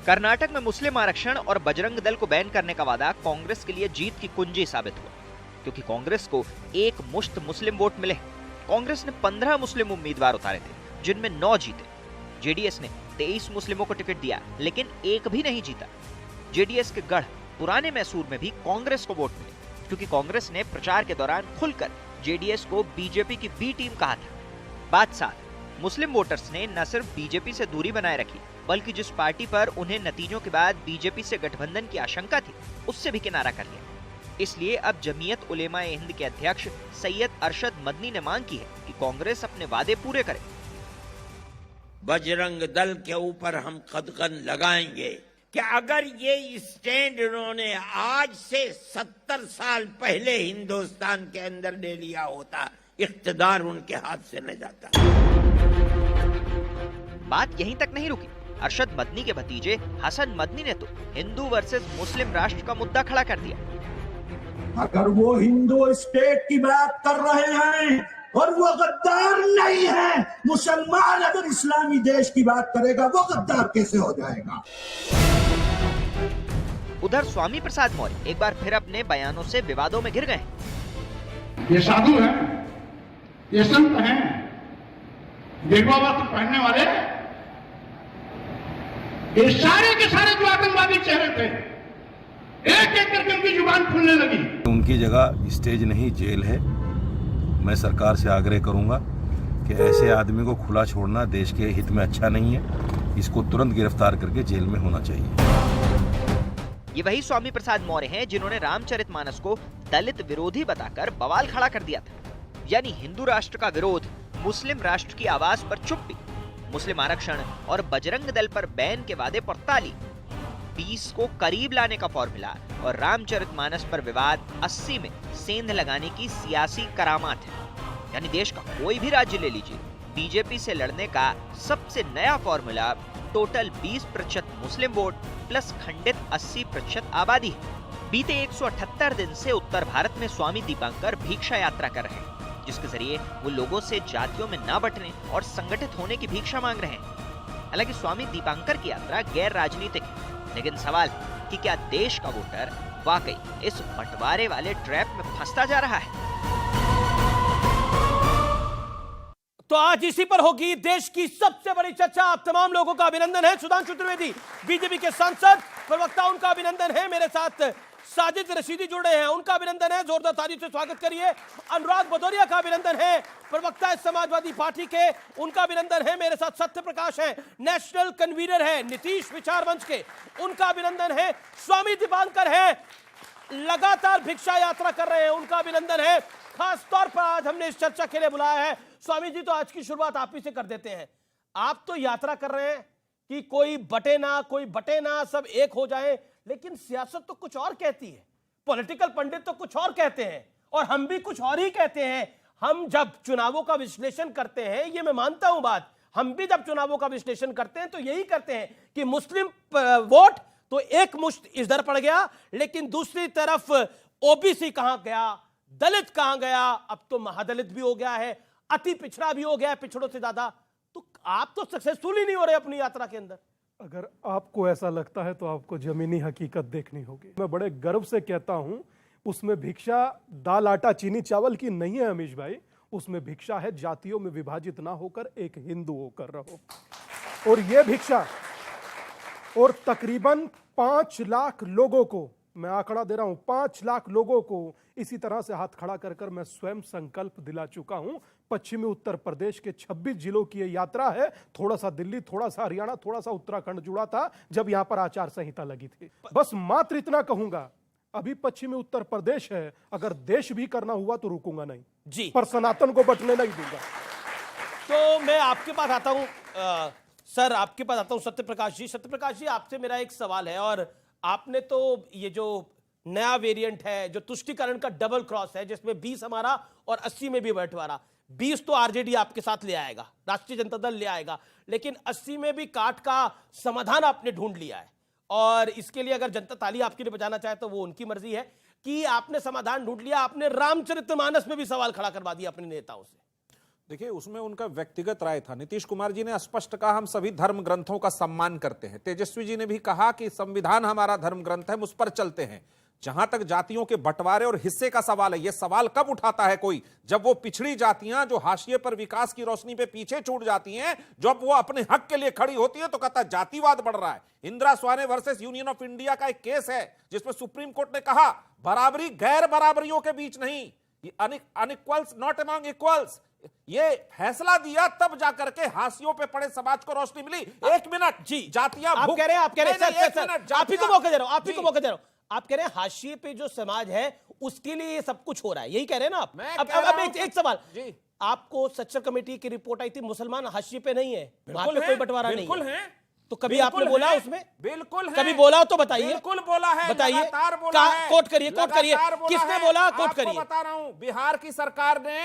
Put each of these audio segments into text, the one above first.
कर्नाटक में मुस्लिम आरक्षण और बजरंग दल को बैन करने का वादा कांग्रेस के लिए जीत की कुंजी साबित हुआ, क्योंकि कांग्रेस को एक मुश्त मुस्लिम वोट मिले। कांग्रेस ने 15 मुस्लिम उम्मीदवार उतारे थे, जिनमें 9 जीते। जेडीएस ने 23 मुस्लिमों को टिकट दिया, लेकिन एक भी नहीं जीता। जेडीएस के गढ़ पुराने मैसूर में भी कांग्रेस को वोट मिले, क्योंकि कांग्रेस ने प्रचार के दौरान खुलकर जेडीएस को बीजेपी की बी टीम कहा था। बात साथ, मुस्लिम वोटर्स ने न सिर्फ बीजेपी से दूरी बनाए रखी, बल्कि जिस पार्टी पर उन्हें नतीजों के बाद बीजेपी से गठबंधन की आशंका थी, उससे भी किनारा कर लिया। इसलिए अब जमीयत उलेमा ए हिंद के अध्यक्ष सैयद अरशद मदनी ने मांग की है कि कांग्रेस अपने वादे पूरे करे। बजरंग दल के ऊपर हम कदकन लगाएंगे कि अगर ये स्टैंड उन्होंने आज से 70 साल पहले हिंदुस्तान के अंदर ले लिया होता, इख्तिदार उनके हाथ से न जाता। बात यहीं तक नहीं रुकी। अरशद मदनी के भतीजे हसन मदनी ने तो हिंदू वर्सेस मुस्लिम राष्ट्र का मुद्दा खड़ा कर दिया। अगर वो हिंदू स्टेट की बात कर रहे हैं और वो गद्दार नहीं है, मुसलमान अगर इस्लामी देश की बात करेगा वो गद्दार कैसे हो जाएगा? उधर स्वामी प्रसाद मौर्य एक बार फिर अपने बयानों से विवादों में घिर गए। ये साधु हैं, ये संत हैं, गेरुआ वस्त्र पहनने वाले, ये सारे के सारे जो आतंकवादी चेहरे थे, एक एक करके उनकी जुबान खुलने लगी। उनकी जगह स्टेज नहीं जेल है। मैं सरकार से आग्रह करूंगा कि ऐसे आदमी को खुला छोड़ना देश के हित में अच्छा नहीं है। इसको तुरंत गिरफ्तार करके जेल में होना चाहिए। ये वही स्वामी प्रसाद मौर्य हैं जिन्होंने रामचरितमानस को दलित विरोधी बताकर बवाल खड़ा कर दिया था। यानी हिंदू राष्ट्र का विरोध, मुस्लिम राष्ट्र की आवाज पर चुप्पी, मुस्लिम आरक्षण और बजरंग दल पर बैन के वादे पर ताली, 20 को करीब लाने का फॉर्मूला और रामचरितमानस पर विवाद 80 में सेंध लगाने की सियासी करामात है। यानी देश का कोई भी राज्य ले लीजिए, बीजेपी से लड़ने का सबसे नया फॉर्मूला टोटल 20% मुस्लिम वोट प्लस खंडित 80% आबादी है। बीते 178 दिन से उत्तर भारत में स्वामी दीपांकर भिक्षा यात्रा कर रहे हैं, जिसके जरिए वो लोगों से जातियों में ना बंटने और संगठित होने की भिक्षा मांग रहे हैं। हालांकि स्वामी दीपांकर की यात्रा गैर राजनीतिक है, लेकिन सवाल कि क्या देश का वोटर वाकई इस बंटवारे वाले ट्रैप में फंसता जा रहा है? तो आज इसी पर होगी देश की सबसे बड़ी चर्चा। आप तमाम लोगों का अभिनंदन है। सुधांशु त्रिवेदी बीजेपी के सांसद प्रवक्ता, उनका अभिनंदन है। मेरे साथ साजिद रशीदी जुड़ रहे हैं, उनका अभिनंदन है। जोरदार ताली से स्वागत करिए। अनुराग भदौरिया का अभिनंदन है, प्रवक्ता समाजवादी पार्टी के, उनका अभिनंदन है। मेरे साथ सत्य प्रकाश है, नेशनल कन्वीनर है नीतीश विचार मंच के, उनका अभिनंदन है। स्वामी दीपांकर है, लगातार भिक्षा यात्रा कर रहे हैं, उनका अभिनंदन है। खास तौर पर आज हमने इस चर्चा के लिए बुलाया है। स्वामी जी, तो आज की शुरुआत आप ही से कर देते हैं। आप तो यात्रा कर रहे हैं कि कोई बटे ना, कोई बटे ना, सब एक हो जाए, लेकिन सियासत तो कुछ और कहती है, पॉलिटिकल पंडित तो कुछ और कहते हैं, और हम भी कुछ और ही कहते हैं। हम जब चुनावों का विश्लेषण करते हैं, ये मैं मानता हूं बात, हम भी जब चुनावों का विश्लेषण करते हैं तो यही करते हैं कि मुस्लिम वोट तो एक मुश्त इधर पड़ गया, लेकिन दूसरी तरफ ओबीसी कहां गया, दलित कहां गया, अब तो महादलित भी हो गया है, अति पिछड़ा भी हो गया है, पिछड़ों से ज्यादा। तो आप तो सक्सेसफुल ही नहीं हो रहे अपनी यात्रा के अंदर। अगर आपको ऐसा लगता है तो आपको जमीनी हकीकत देखनी होगी। मैं बड़े गर्व से कहता हूं, उसमें भिक्षा दाल आटा चीनी चावल की नहीं है अमीश भाई, उसमें भिक्षा है जातियों में विभाजित ना होकर एक हिंदू होकर रहो। और यह भिक्षा, और तकरीबन 5 लाख लोगों को, मैं आंकड़ा दे रहा हूं, 5 लाख लोगों को इसी तरह से हाथ खड़ा कर कर मैं स्वयं संकल्प दिला चुका हूं। पश्चिमी उत्तर प्रदेश के 26 जिलों की यह यात्रा है। थोड़ा सा दिल्ली, थोड़ा सा हरियाणा, थोड़ा सा उत्तराखंड जुड़ा था जब यहां पर आचार संहिता लगी थी। बस मात्र इतना कहूंगा, अभी पश्चिमी उत्तर प्रदेश है, अगर देश भी करना हुआ तो रुकूंगा नहीं जी, पर सनातन को बटने नहीं दूंगा। तो मैं आपके पास आता हूं, सर आपके पास आता हूं सत्य प्रकाश जी। सत्य प्रकाश जी, आपसे मेरा एक सवाल है, और आपने तो ये जो नया वेरिएंट है, जो तुष्टीकरण का डबल क्रॉस है, जिसमें 20 हमारा और 80 में भी बंटवारा, 20 तो आरजेडी आपके साथ ले आएगा, राष्ट्रीय जनता दल ले आएगा, लेकिन 80 में भी काट का समाधान आपने ढूंढ लिया है। और इसके लिए अगर जनता ताली आपके लिए बजाना चाहे तो वो उनकी मर्जी है कि आपने समाधान ढूंढ लिया। आपने रामचरितमानस में भी सवाल खड़ा करवा दिया अपने नेताओं से। देखिए, उसमें उनका व्यक्तिगत राय था। नीतीश कुमार जी ने स्पष्ट कहा हम सभी धर्म ग्रंथों का सम्मान करते हैं। तेजस्वी जी ने भी कहा कि संविधान हमारा धर्म ग्रंथ है, हम उस पर चलते हैं। जहां तक जातियों के बंटवारे और हिस्से का सवाल है, यह सवाल कब उठाता है कोई? जब वो पिछड़ी जातियां जो हाशिए पर विकास की रोशनी पे पीछे छूट जाती हैं, जब वो अपने हक के लिए खड़ी होती है तो कहता है जातिवाद बढ़ रहा है। Indira Svane versus union of India का एक केस है जिसमें सुप्रीम कोर्ट ने कहा बराबरी गैर बराबरियों के बीच नहीं, अनइक्वल्स नॉट अमंग इक्वल्स। ये फैसला दिया तब जाकर के हाशियों पे पड़े समाज को रोशनी मिली। एक मिनट जी, जातियां आप कह रहे हैं सर, आप ही को मौका दे रहा हूं, आप ही को मौका दे रहा हूं। आप कह रहे हैं हाशिए पे जो समाज है उसके लिए ये सब कुछ हो रहा है, यही कह रहे हैं ना आप? अब एक सवाल जी, आपको सच्चर कमेटी की रिपोर्ट आई थी, मुसलमान हाशिए पे नहीं है, वहां पे कोई बंटवारा नहीं है, है। तो कभी आपने बोला उसमें? बिल्कुल है। कभी बोला तो बताइए। बिल्कुल बोला है, बताइए, कोट करिए, किसने बोला? कोट करिए। बता रहा हूं, बिहार की सरकार ने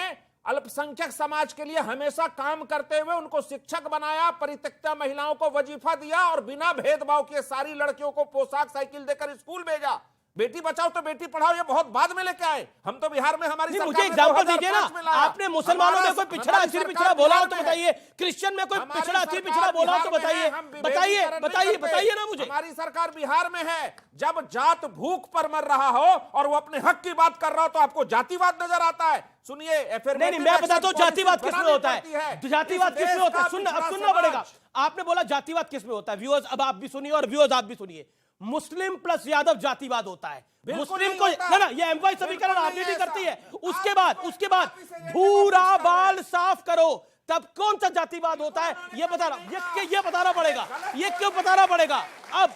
अल्पसंख्यक समाज के लिए हमेशा काम करते हुए उनको शिक्षक बनाया, परित्यक्ता महिलाओं को वजीफा दिया और बिना भेदभाव किए सारी लड़कियों को पोशाक साइकिल देकर स्कूल भेजा। बेटी बचाओ तो बेटी पढ़ाओ ये बहुत बाद में लेके आए। हम तो बिहार में हमारी सरकार मुझे एग्जांपल दीजिए ना। आपने मुसलमानों में कोई पिछड़ा असीर पिछड़ा बोला हो तो बताइए, क्रिश्चियन में कोई पिछड़ा असीर पिछड़ा बोला हो तो बताइए, बताइए ना मुझे। हमारी सरकार बिहार में है। जब जात भूख पर मर रहा हो और वो अपने हक की बात कर रहा हो तो आपको जातिवाद नजर आता है। सुनिए, नहीं, मैं बताता हूं जातिवाद किस में होता है। जातिवाद किस में होता है? सुनना पड़ेगा। आपने बोला जातिवाद किस में होता है। व्यूअर्स अब आप भी सुनिए और व्यूअर्स आप भी सुनिए। मुस्लिम प्लस यादव जातिवाद होता है। मुस्लिम को ना ये एमवाई समीकरण राजनीति करती है। उसके बाद भूरा बाल साफ करो तब कौन सा जातिवाद होता है ये बताना पड़ेगा। ये क्यों बताना पड़ेगा? अब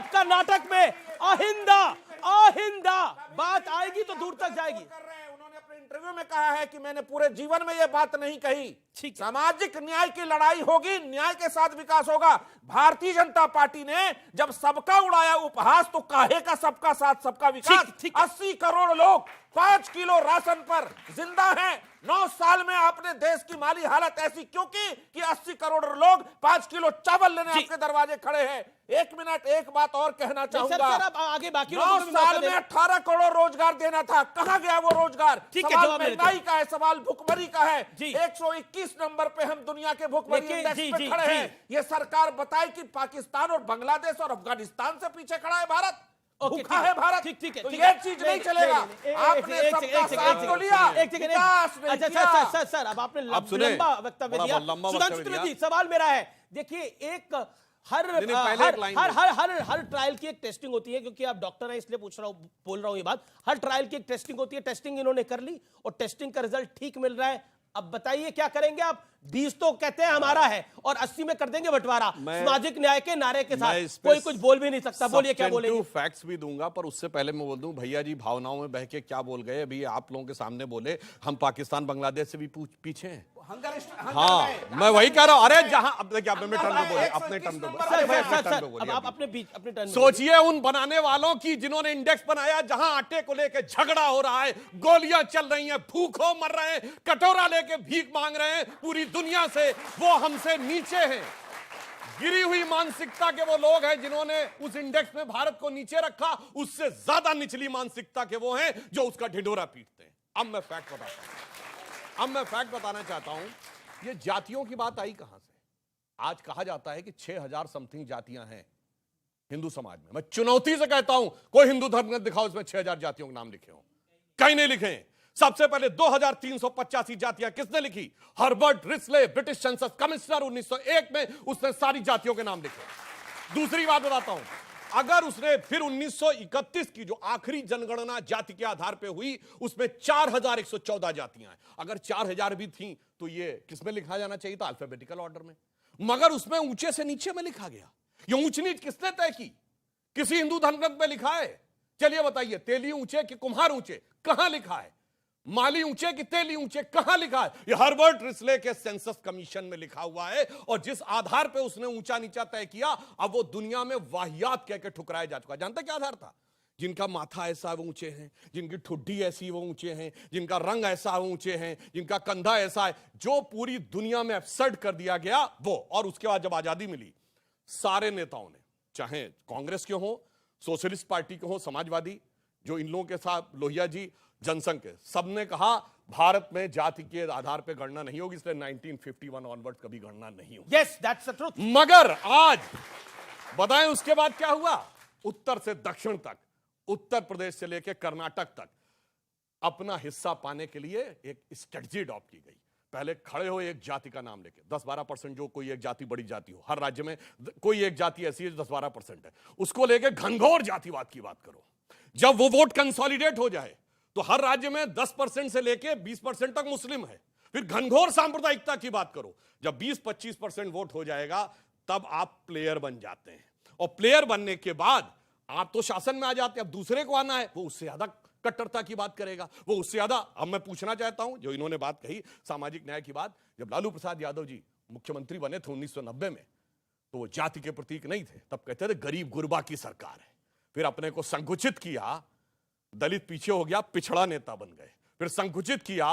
कर्नाटक में आहिंदा बात आएगी तो दूर तक जाएगी। इंटरव्यू में कहा है कि मैंने पूरे जीवन में यह बात नहीं कही। सामाजिक न्याय की लड़ाई होगी, न्याय के साथ विकास होगा। भारतीय जनता पार्टी ने जब सबका उड़ाया उपहास तो काहे का सबका साथ सबका विकास। 80 करोड़ लोग 5 किलो राशन पर जिंदा हैं। 9 साल में आपने देश की माली हालत ऐसी क्यों की कि 80 करोड़ लोग 5 किलो चावल लेने आपके दरवाजे खड़े हैं। एक मिनट, एक बात और कहना चाहूंगा। आगे बाकी 9 साल में 18 करोड़ रोजगार देना था, कहां गया वो रोजगार? सवाल महंगाई का है, सवाल भुखमरी का है। 121 नंबर पे हम दुनिया के भुखमरी इंडेक्स पे खड़े हैं। ये सरकार बताए कि पाकिस्तान और बांग्लादेश और अफगानिस्तान से पीछे खड़ा है भारत। भूखा है भारत। ठीक है, तो ये चीज नहीं चलेगा। आपने सबका साथ तो लिया, सर अब आपने लंबा वक्तव्य दिया। सुधांशु त्रिवेदी, सवाल मेरा है, देखिए एक हर ट्रायल की एक टेस्टिंग होती है, क्योंकि आप डॉक्टर हैं इसलिए बोल रहा हूं ये बात। हर ट्रायल की एक टेस्टिंग होती है। टेस्टिंग इन्होंने कर ली और टेस्टिंग का रिजल्ट ठीक मिल रहा है। अब बताइए क्या करेंगे आप? 20 तो कहते हैं हमारा है और 80 में कर देंगे बंटवारा सामाजिक न्याय के नारे के साथ। कोई कुछ बोल भी नहीं सकता। बोलिए क्या बोलेंगे? फैक्ट्स भी दूंगा, पर उससे पहले मैं बोल दूं भैया जी भवनाओं में बह के क्या बोल गए। अभी आप लोगों के सामने बोले हम पाकिस्तान बांग्लादेश से भी पीछे हैं। हाँ, मैं वही कह रहा हूं। अरे जहां अब देखिए अपने टर्न पे बोले, अपने टर्न पे बोले। सोचिए उन बनाने वालों की जिन्होंने इंडेक्स बनाया, जहां आटे को लेके झगड़ा हो रहा है, गोलियां चल रही हैं, भूखों मर रहे हैं, कटोरा लेके भीख मांग रहे हैं पूरी दुनिया से, वो हमसे नीचे हैं। गिरी हुई मानसिकता के वो लोग हैं जिन्होंने उस इंडेक्स में भारत को नीचे रखा। उससे ज्यादा निचली मानसिकता के वो हैं जो उसका ढिंढोरा पीटते हैं। अब मैं फैक्ट बताना चाहता हूं। ये जातियों की बात आई कहां से? आज कहा जाता है कि 6000 समथिंग जातियां हैं हिंदू समाज में। मैं चुनौती से कहता हूं कोई हिंदू धर्म ग्रंथ दिखाओ इसमें 6000 जातियों के नाम लिखे हो। कहीं नहीं लिखे। सबसे पहले 2385 जातियां किसने लिखी? Herbert Risley, British census commissioner 1901 में उसने सारी जातियों के नाम लिखे। दूसरी बात बताता हूं, अगर उसने फिर 1931 की जो आखिरी जनगणना जाति के आधार पे हुई उसमें 4114 जातियां हैं। अगर 4000 भी थी तो ये किसमें लिखा जाना चाहिए था? अल्फाबेटिकल ऑर्डर में। मगर उसमें ऊंचे से नीचे में लिखा गया। ये ऊंच नीच किसने तय की? किसी हिंदू धर्म ग्रंथ में लिखा है? चलिए बताइए, तेली ऊंचे कि कुम्हार ऊंचे, कहां लिखा है? माली ऊंचे कि तेली ऊंचे, कहां लिखा है? ये हर्बर्ट रिस्ले के सेंसस कमीशन में लिखा हुआ है। और जिस आधार पे उसने ऊंचा नीचा तय किया, अब वो दुनिया में वाहियात कह के ठुकराया जा चुका है। जानते क्या आधार था? जिनका माथा ऐसा वो ऊंचे हैं, जिनकी ठुड्डी ऐसी वो ऊंचे हैं, जिनका रंग ऐसा वो ऊंचे हैं, जिनका कंधा ऐसा है, जो पूरी दुनिया में एब्सर्ड कर दिया गया वो। और उसके बाद जब आजादी मिली, सारे नेताओं ने, चाहे कांग्रेस के हो, सोशलिस्ट पार्टी के हो, समाजवादी, जो इन लोगों के साथ लोहिया जी, जनसंघ के सबने कहा भारत में जाति के आधार पर गणना नहीं होगी, इसलिए 1951 ऑनवर्ड कभी गणना नहीं होगी। Yes, that's the truth. मगर आज बताएं उसके बाद क्या हुआ? उत्तर से दक्षिण तक, उत्तर प्रदेश से लेकर कर्नाटक तक अपना हिस्सा पाने के लिए एक स्ट्रेटजी अडॉप्ट की गई। पहले खड़े हो एक जाति का नाम लेके, 10-12% जो कोई एक जाति बड़ी जाति हो, हर राज्य में कोई एक जाति ऐसी है जो 10-12% है, उसको लेके घनघोर जातिवाद की बात करो। जब वो वोट कंसोलिडेट हो जाए तो हर राज्य में 10% से लेके 20% तक मुस्लिम है, फिर घनघोर सांप्रदायिकता की बात करो। जब 20-25% वोट हो जाएगा तब आप प्लेयर बन जाते हैं, और प्लेयर बनने के बाद आप तो शासन में आ जाते हैं। अब दूसरे को आना है, वो उससे ज्यादा कट्टरता की बात करेगा, वो उससे ज्यादा। अब मैं पूछना चाहता हूं, जो इन्होंने बात कही सामाजिक न्याय की बात, जब लालू प्रसाद यादव जी मुख्यमंत्री बने थे 1990 में, तो वो जाति के प्रतीक नहीं थे, तब कहते थे गरीब गुरबा की सरकार है। फिर अपने को संकुचित किया, दलित पीछे हो गया, पिछड़ा नेता बन गए, फिर संकुचित किया,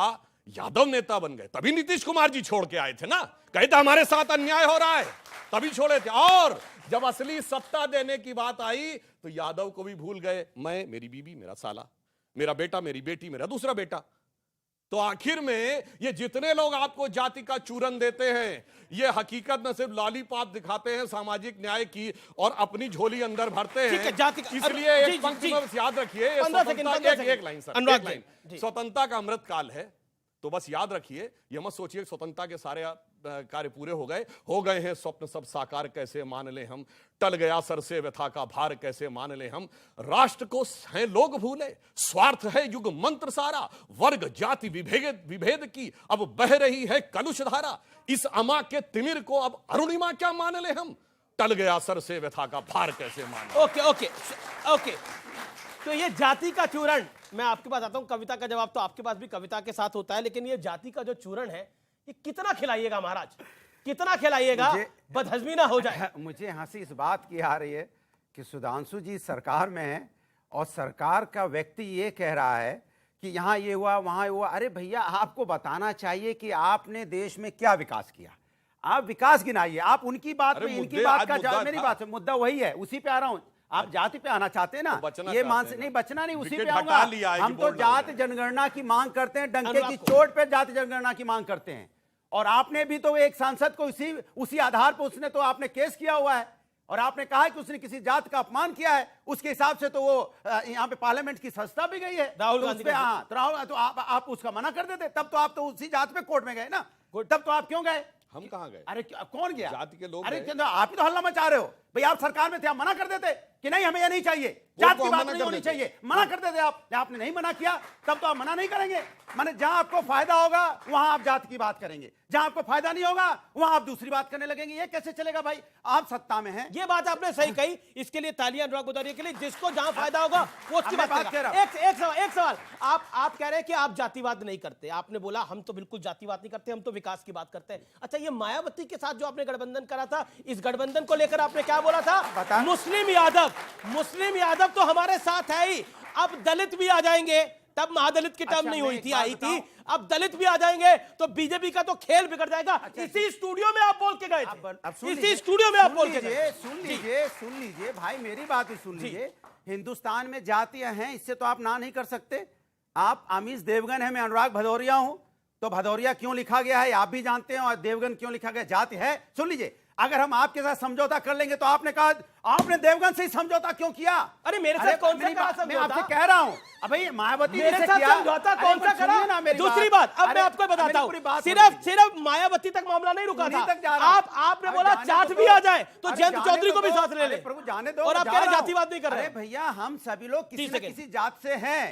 यादव नेता बन गए। तभी नीतीश कुमार जी छोड़ के आए थे ना, कहे थे हमारे साथ अन्याय हो रहा है, तभी छोड़े थे। और जब असली सत्ता देने की बात आई तो यादव को भी भूल गए। मैं, मेरी बीबी, मेरा साला, मेरा बेटा, मेरी बेटी, मेरा दूसरा बेटा। तो आखिर में ये जितने लोग आपको जाति का चूरन देते हैं, ये हकीकत न सिर्फ लॉलीपॉप दिखाते हैं सामाजिक न्याय की और अपनी झोली अंदर भरते हैं। इसलिए एक पंक्ति में बस याद रखिए, एक लाइन सर, एक लाइन, स्वतंत्रता का अमृत काल है, तो बस याद रखिए, ये मत सोचिए स्वतंत्रता के सारे कार्य पूरे हो गए हैं स्वप्न सब साकार कैसे मान ले हम, टल गया सर से व्यथा का भार कैसे मान ले हम, राष्ट्र को हैं लोग भूले, स्वार्थ है युग मंत्र सारा, वर्ग जाति विभेद की अब बह रही है कलुष धारा, इस अमा के तिमिर को अब अरुणिमा क्या मान ले हम, टल गया सर से व्यथा का भार कैसे मान ले। ओके ओके ओके, तो ये जाति का चूरण, मैं आपके पास आता हूं। कविता का जवाब तो आपके पास भी कविता के साथ होता है, लेकिन ये जाति का जो चूरण है ये कितना खिलाइएगा महाराज, कितना खिलाइएगा, बदहजमी ना हो जाए। मुझे हंसी इस बात की आ रही है कि सुधांशु जी सरकार में है और सरकार का व्यक्ति ये कह रहा है कि यहाँ ये हुआ वहाँ हुआ। अरे भैया, आपको बताना चाहिए कि आपने देश में क्या विकास किया, आप विकास गिनाइए। आप उनकी बात में इनकी बात का जवाब, मेरी बात से मुद्दा वही है, उसी पे आ रहा हूँ। आप जाति पे आना चाहते हैं ना, तो ये मान से नहीं, बचना नहीं, उसी पे आऊंगा। हम तो जाति जनगणना की मांग करते हैं, डंके की चोट पे जाति जनगणना की मांग करते हैं। और आपने भी तो एक सांसद को उसी आधार पर उसने तो आपने केस किया हुआ है, और आपने कहा कि उसने किसी जात का अपमान किया है, उसके हिसाब से तो वो यहाँ पे पार्लियामेंट की संस्था भी गई है राहुल गांधी। तो आप उसका मना कर देते, तब तो आप तो उसी जात पे कोर्ट में गए ना, तब तो आप क्यों गए? हम कहां गए? अरे कौन गया? जाति के लोग। अरे आप ही तो हल्ला मचा रहे हो भाई, आप सरकार में थे, आप मना कर देते कि नहीं हमें ये नहीं चाहिए, जात की बात नहीं होनी चाहिए, मना कर देते आप। आपने नहीं मना किया तब तो आप मना नहीं करेंगे। माने जहां आपको फायदा होगा वहां आप जात की बात करेंगे, जहां आपको फायदा नहीं होगा वहां आप दूसरी बात करने लगेंगे। ये कैसे चलेगा भाई? आप सत्ता में हैं। ये बात आपने सही कही, इसके लिए तालियां अनुराग बुदारिया के लिए, जिसको जहां फायदा होगा वो उसकी बात करेगा। एक सवाल, आप कह रहे हैं कि आप जातिवाद नहीं करते, आपने बोला हम तो बिल्कुल जातिवाद नहीं करते, हम तो विकास की बात करते हैं। अच्छा, ये मायावती के साथ जो आपने गठबंधन करा था, इस गठबंधन को लेकर आपने क्या बोला था? मुस्लिम यादव तो हमारे साथ है ही, अब दलित भी आ जाएंगे, तब महादलित की टर्म नहीं हुई थी, आई थी, अब दलित भी आ जाएंगे तो बीजेपी का तो खेल बिगड़ जाएगा। इसी स्टूडियो में आप बोल के गए थे, इसी स्टूडियो में आप बोल के गए। सुन लीजिए भाई, मेरी बात भी सुन लीजिए। हिंदुस्तान में जातियां हैं, इससे तो आप ना नहीं कर सकते। आप अमीश देवगन है, मैं अनुराग भदौरिया हूं, तो भदौरिया क्यों लिखा गया है आप भी जानते हैं, और देवगन क्यों लिखा गया, जाति है। सुन लीजिए, अगर हम आपके साथ समझौता कर लेंगे तो आपने कहा आपने देवगन से ही समझौता क्यों किया? अरे मेरे साथ कौन सा करा? मैं आपसे कह रहा हूं, अब भाई मायावती मेरे साथ समझौता कौन सा करा? दूसरी बात, अब मैं आपको बताता हूं, सिर्फ मायावती तक मामला नहीं रुका था। आपने बोला जाट भी आ जाए तो जयंत चौधरी को भी साथ ले ले, प्रभु जाने दो, और आप कह रहे जातिवाद नहीं कर रहे। भैया, हम सभी लोग किसी न किसी जात से हैं,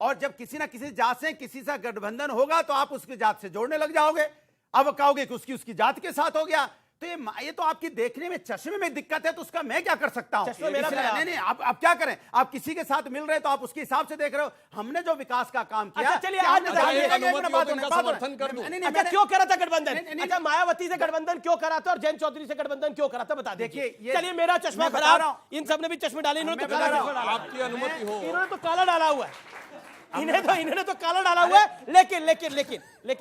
और जब किसी ना किसी जात से किसी से गठबंधन होगा तो आप उसकी जात से जोड़ने लग जाओगे। अब कहोगे कि उसकी जात के साथ हो गया, तो ये तो आपकी देखने में चश्मे में दिक्कत है, तो उसका मैं क्या कर सकता हूं? नहीं, आप क्या करें? आप किसी के साथ मिल रहे तो आप उसके हिसाब से देख रहे हो। हमने जो विकास का काम किया, चलिए आज समर्थन कर दूं। क्यों करा था गठबंधन? अच्छा, मायावती से गठबंधन क्यों करा था और जयंत चौधरी से गठबंधन क्यों करा था, बता दीजिए। चलिए, मेरा चश्मा खराब, इन सब ने भी चश्मे डाले, इन्होंने तो काला, आपकी अनुमति हो, इन्होंने तो काला डाला हुआ है। इन्होंने तो काला डाला हुआ है, लेकिन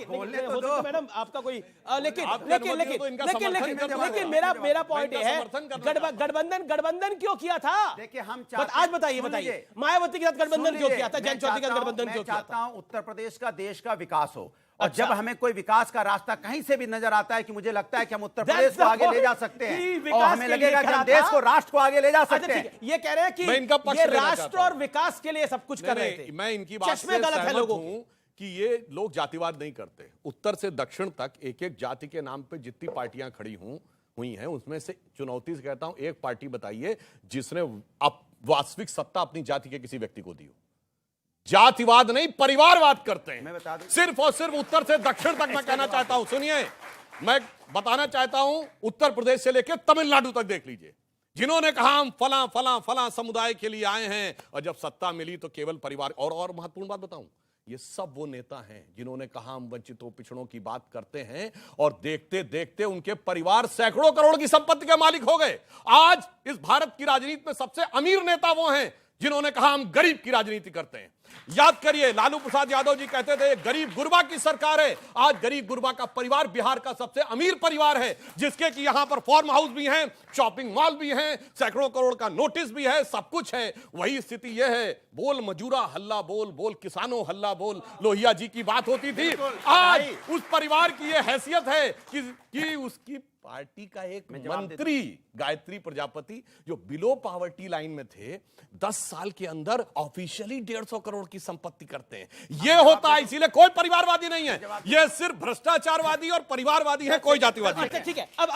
बोलने तो हो दो। सकता है मैडम आपका कोई लेकिन आपके अनुमति तो इनका समर्थन करना लेकिन चाहता मेरा हूं। पॉइंट मैं ये है, इनका समर्थन करना गठबंधन क्यों किया था? देखिए हम आज बताइए मायावती के साथ गठबंधन क्यों किया था? जयंत चौधरी के साथ गठबंधन क्यों मैं किया चाहता था? हूं उत्तर प्रदेश का, देश का विकास हो, और अच्छा। जब हमें कोई विकास का रास्ता कहीं से भी नजर आता है कि मुझे लगता है कि हम उत्तर That's प्रदेश को the आगे ले जा point सकते कि हैं, विकास और हमें के लिए लगेगा कि करा हम देश था। को, राष्ट्र को आगे ले जा अच्छा सकते ठीक हैं। है, ये कह रहे हैं मैं इनका कि पक्ष ये लेना राष्ट्र चाहता हूं। और विकास के लिए सब कुछ कर रहे थे। मैं इनकी बात चश्मे से गलत है सहमत लोगों हूं के। कि ये लोग जातिवाद नहीं करते। उत्तर से दक्षिण तक एक एक जाति के नाम पे जितनी पार्टियां खड़ी हुई हैं, उसमें से चुनौती से कहता हूं एक पार्टी बताइए जिसने वास्तविक सत्ता अपनी जाति के किसी व्यक्ति को दी हो। जातिवाद नहीं, परिवारवाद करते मैं हैं, बता दूं। सिर्फ और सिर्फ उत्तर से दक्षिण तक। मैं कहना चाहता हूं, सुनिए, मैं बताना चाहता हूं, उत्तर प्रदेश से लेकर तमिलनाडु तक देख लीजिए, जिन्होंने कहा हम फला फला फला समुदाय के लिए आए हैं, और जब सत्ता मिली तो केवल परिवार। और महत्वपूर्ण बात बताऊं, ये सब वो नेता हैं जिन्होंने कहा हम वंचितों पिछड़ों की बात करते हैं, और देखते देखते उनके परिवार सैकड़ों करोड़ की संपत्ति के मालिक हो गए। आज इस भारत की राजनीति में सबसे अमीर नेता वो हैं जिन्होंने कहा हम गरीब की राजनीति करते हैं। याद करिए, लालू प्रसाद यादव जी कहते थे गरीब गुरबा की सरकार है। आज गरीब गुरबा का परिवार बिहार का सबसे अमीर परिवार है, जिसके कि यहां पर फार्म हाउस भी हैं, शॉपिंग मॉल भी हैं, सैकड़ों करोड़ का नोटिस भी है, सब कुछ है। वही स्थिति यह है, बोल मजूरा हल्ला बोल, बोल किसानों हल्ला बोल, लोहिया जी की बात होती थी। आज उस परिवार की यह हैसियत है कि उसकी पार्टी का एक मंत्री गायत्री प्रजापति, जो बिलो पॉवर्टी लाइन में थे, 10 साल के अंदर ऑफिशियली 150 करोड़ की संपत्ति करते हैं। यह होता है, इसीलिए कोई परिवारवादी नहीं है, यह सिर्फ भ्रष्टाचारवादी और परिवारवादी है, कोई जातिवादी नहीं। ठीक है, अब